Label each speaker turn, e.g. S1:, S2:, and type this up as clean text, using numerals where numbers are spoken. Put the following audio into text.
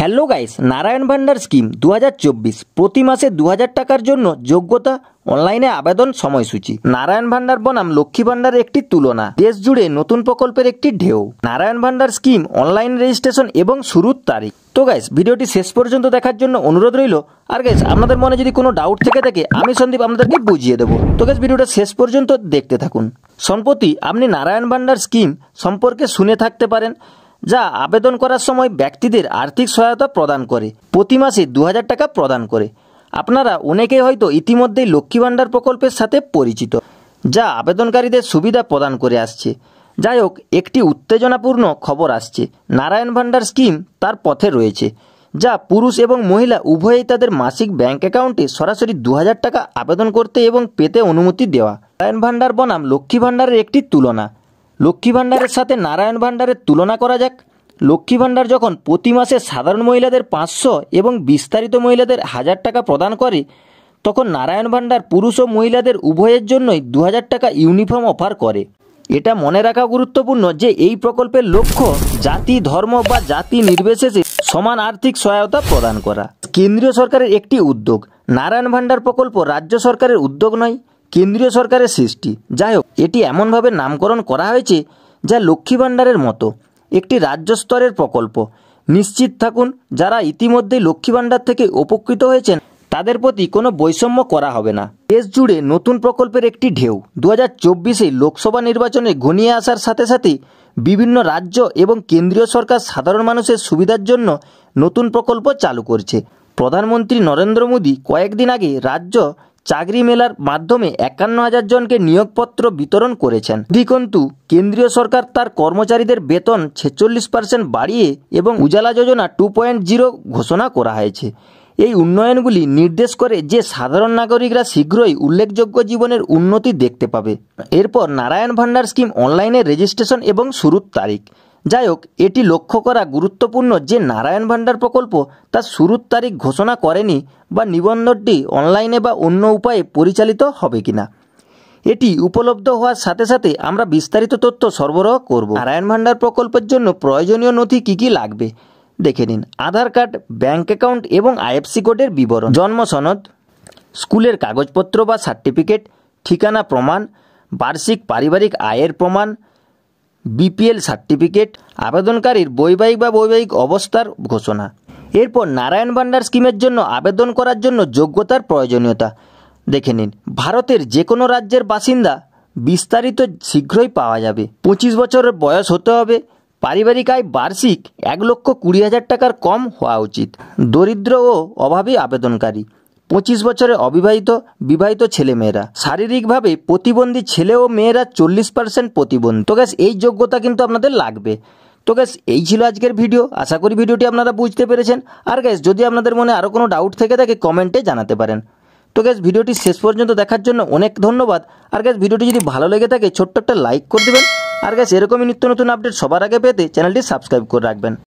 S1: Hello guys, Narayan ভান্ডার scheme 2024 প্রতি মাসে 2000 টাকার জন্য যোগ্যতা, অনলাইনে আবেদন সময়সূচি। নারায়ণ ভান্ডার বনাম লক্ষ্মী ভান্ডারের একটি তুলনা, দেশ জুড়ে নতুন প্রকল্পের একটি ঢেউ। নারায়ণ ভান্ডার স্কিম অনলাইন রেজিস্ট্রেশন এবং শুরুর তারিখ। তো গাইস, ভিডিওটি শেষ পর্যন্ত দেখার জন্য অনুরোধ রইল। আর গাইস, আপনাদের মনে যদি কোনো ডাউট থেকে থাকে আমি সন্দীপ আপনাদেরকে বুঝিয়ে দেবো। তো গাইস, ভিডিওটা শেষ পর্যন্ত দেখতে থাকুন। সম্প্রতি আপনি নারায়ণ ভান্ডার স্কিম সম্পর্কে শুনে থাকতে পারেন, যা আবেদন করার সময় ব্যক্তিদের আর্থিক সহায়তা প্রদান করে, প্রতি মাসে 2000 টাকা প্রদান করে। আপনারা অনেকেই হয়তো ইতিমধ্যেই লক্ষ্মী ভান্ডার প্রকল্পের সাথে পরিচিত, যা আবেদনকারীদের সুবিধা প্রদান করে আসছে। যাই হোক, একটি উত্তেজনাপূর্ণ খবর আসছে। নারায়ণ ভান্ডার স্কিম তার পথে রয়েছে, যা পুরুষ এবং মহিলা উভয়েই তাদের মাসিক ব্যাংক অ্যাকাউন্টে সরাসরি 2000 টাকা আবেদন করতে এবং পেতে অনুমতি দেওয়া। নারায়ণ ভান্ডার বনাম লক্ষ্মী ভান্ডারের একটি তুলনা। লক্ষ্মী ভান্ডারের সাথে নারায়ণ ভান্ডারের তুলনা করা যাক। লক্ষ্মী ভান্ডার যখন প্রতি মাসে সাধারণ মহিলাদের 500 এবং বিস্তারিত মহিলাদের 1000 টাকা প্রদান করে, তখন নারায়ণ ভান্ডার পুরুষ ও মহিলাদের উভয়ের জন্যই 2000 টাকা ইউনিফর্ম অফার করে। এটা মনে রাখা গুরুত্বপূর্ণ যে এই প্রকল্পের লক্ষ্য জাতি, ধর্ম বা জাতি নির্বিশেষে সমান আর্থিক সহায়তা প্রদান করা। কেন্দ্রীয় সরকারের একটি উদ্যোগ। নারায়ণ ভান্ডার প্রকল্প রাজ্য সরকারের উদ্যোগ নয়, কেন্দ্রীয় সরকারের সৃষ্টি। যাই হোক, এটি এমনভাবে নামকরণ করা হয়েছে যা লক্ষ্মী ভান্ডারের মতো একটি রাজ্য স্তরের প্রকল্প। নিশ্চিত থাকুন, যারা ইতিমধ্যেই লক্ষ্মী ভান্ডার থেকে উপকৃত হয়েছেন তাদের প্রতি কোনো বৈষম্য করা হবে না। দেশ জুড়ে নতুন প্রকল্পের একটি ঢেউ। 2024 লোকসভা নির্বাচনে ঘনিয়ে আসার সাথে সাথে বিভিন্ন রাজ্য এবং কেন্দ্রীয় সরকার সাধারণ মানুষের সুবিধার জন্য নতুন প্রকল্প চালু করছে। প্রধানমন্ত্রী নরেন্দ্র মোদী কয়েকদিন আগে রাজ্য চাকরি মেলার মাধ্যমে 51,000 জনকে নিয়োগপত্র বিতরণ করেছেন। কিন্তু কেন্দ্রীয় সরকার তার কর্মচারীদের বেতন 46% বাড়িয়ে এবং উজালা যোজনা 2.0 ঘোষণা করা হয়েছে। এই উন্নয়নগুলি নির্দেশ করে যে সাধারণ নাগরিকরা শীঘ্রই উল্লেখযোগ্য জীবনের উন্নতি দেখতে পাবে। এরপর নারায়ণ ভান্ডার স্কিম অনলাইনে রেজিস্ট্রেশন এবং শুরুর তারিখ। যাই হোক, এটি লক্ষ্য করা গুরুত্বপূর্ণ যে নারায়ণ ভান্ডার প্রকল্প তার শুরুর তারিখ ঘোষণা করেনি বা নিবন্ধনটি অনলাইনে বা অন্য উপায়ে পরিচালিত হবে কিনা। এটি উপলব্ধ হওয়ার সাথে সাথে আমরা বিস্তারিত তথ্য সরবরাহ করব। নারায়ণ ভান্ডার প্রকল্পের জন্য প্রয়োজনীয় নথি কী কী লাগবে দেখে নিন। আধার কার্ড, ব্যাংক অ্যাকাউন্ট এবং আইএফসি কোডের বিবরণ, জন্ম সনদ, স্কুলের কাগজপত্র বা সার্টিফিকেট, ঠিকানা প্রমাণ, বার্ষিক পারিবারিক আয়ের প্রমাণ, বিপিএল সার্টিফিকেট, আবেদনকারীর বৈবাহিক অবস্থার ঘোষণা। এরপর নারায়ণ ভান্ডার স্কিমের জন্য আবেদন করার জন্য যোগ্যতার প্রয়োজনীয়তা দেখে নিন। ভারতের যে কোনো রাজ্যের বাসিন্দা, বিস্তারিত শীঘ্রই পাওয়া যাবে। 25 বছরের বয়স হতে হবে। পারিবারিক আয় বার্ষিক 1,20,000 টাকার কম হওয়া উচিত। দরিদ্র ও অভাবী আবেদনকারী, 25 বছরে অবিবাহিত, বিবাহিত ছেলেমেয়েরা, শারীরিকভাবে প্রতিবন্ধী ছেলে ও মেয়েরা 40% প্রতিবন্ধী। তো গ্যাস, এই যোগ্যতা কিন্তু আপনাদের লাগবে। তো গ্যাস, এই ছিল আজকের ভিডিও। আশা করি ভিডিওটি আপনারা বুঝতে পেরেছেন। আর গ্যাস, যদি আপনাদের মনে আরও কোনো ডাউট থেকে থাকে কমেন্টে জানাতে পারেন। তো গ্যাস, ভিডিওটি শেষ পর্যন্ত দেখার জন্য অনেক ধন্যবাদ। আর গ্যাস, ভিডিওটি যদি ভালো লেগে থাকে ছোট্ট একটা লাইক করে দেবেন। আর গ্যাস, এরকমই নিত্য নতুন আপডেট সবার আগে পেতে চ্যানেলটি সাবস্ক্রাইব করে রাখবেন।